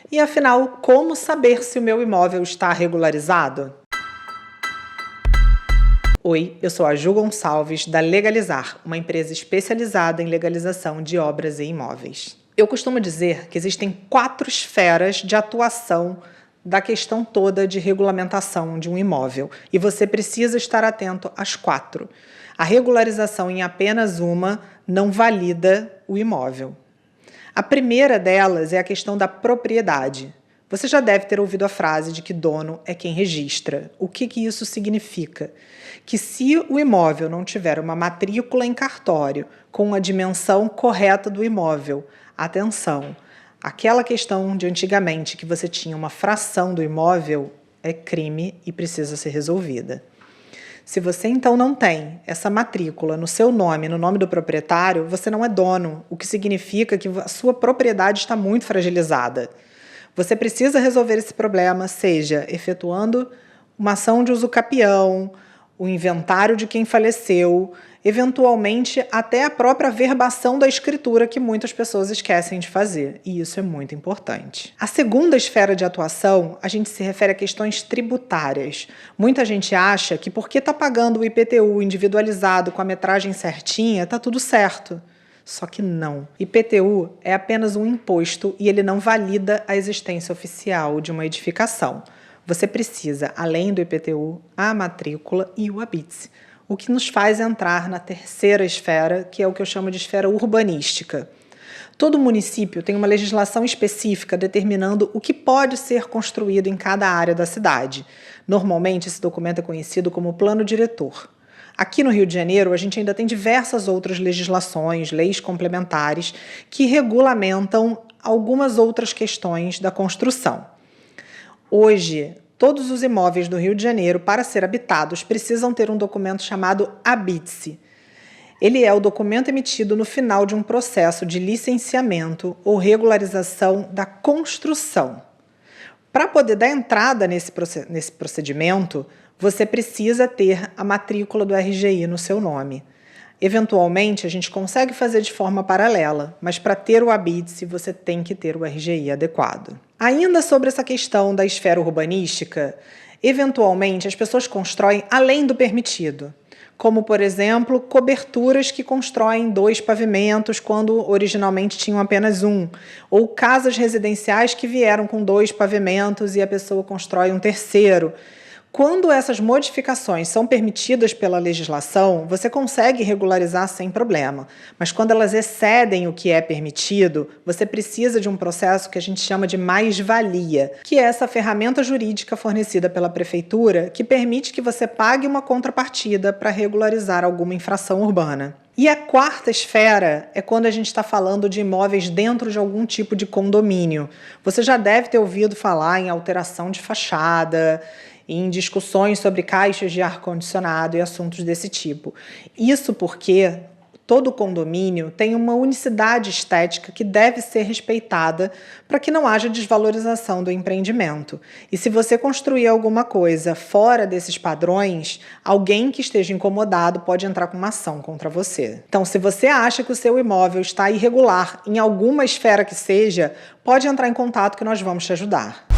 E afinal, como saber se o meu imóvel está regularizado? Oi, eu sou a Ju Gonçalves, da Legalizar, uma empresa especializada em legalização de obras e imóveis. Eu costumo dizer que existem 4 esferas de atuação da questão toda de regulamentação de um imóvel, e você precisa estar atento às 4. A regularização em apenas uma não valida o imóvel. A primeira delas é a questão da propriedade. Você já deve ter ouvido a frase de que dono é quem registra. O que isso significa? Que se o imóvel não tiver uma matrícula em cartório com a dimensão correta do imóvel, atenção, aquela questão de antigamente que você tinha uma fração do imóvel é crime e precisa ser resolvida. Se você então não tem essa matrícula no seu nome, no nome do proprietário, você não é dono, o que significa que a sua propriedade está muito fragilizada. Você precisa resolver esse problema, seja efetuando uma ação de uso capião, o inventário de quem faleceu, eventualmente até a própria verbação da escritura que muitas pessoas esquecem de fazer, e isso é muito importante. A segunda esfera de atuação, a gente se refere a questões tributárias. Muita gente acha que porque está pagando o IPTU individualizado com a metragem certinha, está tudo certo. Só que não. IPTU é apenas um imposto e ele não valida a existência oficial de uma edificação. Você precisa, além do IPTU, a matrícula e o habite-se, o que nos faz entrar na terceira esfera, que é o que eu chamo de esfera urbanística. Todo município tem uma legislação específica determinando o que pode ser construído em cada área da cidade. Normalmente, esse documento é conhecido como Plano Diretor. Aqui no Rio de Janeiro, a gente ainda tem diversas outras legislações, leis complementares, que regulamentam algumas outras questões da construção. Hoje, todos os imóveis do Rio de Janeiro, para ser habitados, precisam ter um documento chamado habite-se. Ele é o documento emitido no final de um processo de licenciamento ou regularização da construção. Para poder dar entrada nesse procedimento, você precisa ter a matrícula do RGI no seu nome. Eventualmente, a gente consegue fazer de forma paralela, mas para ter o habite-se, você tem que ter o RGI adequado. Ainda sobre essa questão da esfera urbanística, eventualmente as pessoas constroem além do permitido, como, por exemplo, coberturas que constroem 2 pavimentos quando originalmente tinham apenas um, ou casas residenciais que vieram com 2 pavimentos e a pessoa constrói um terceiro. Quando essas modificações são permitidas pela legislação, você consegue regularizar sem problema. Mas quando elas excedem o que é permitido, você precisa de um processo que a gente chama de mais-valia, que é essa ferramenta jurídica fornecida pela prefeitura que permite que você pague uma contrapartida para regularizar alguma infração urbana. E a quarta esfera é quando a gente está falando de imóveis dentro de algum tipo de condomínio. Você já deve ter ouvido falar em alteração de fachada, em discussões sobre caixas de ar-condicionado e assuntos desse tipo. Isso porque todo condomínio tem uma unicidade estética que deve ser respeitada para que não haja desvalorização do empreendimento. E se você construir alguma coisa fora desses padrões, alguém que esteja incomodado pode entrar com uma ação contra você. Então, se você acha que o seu imóvel está irregular em alguma esfera que seja, pode entrar em contato que nós vamos te ajudar.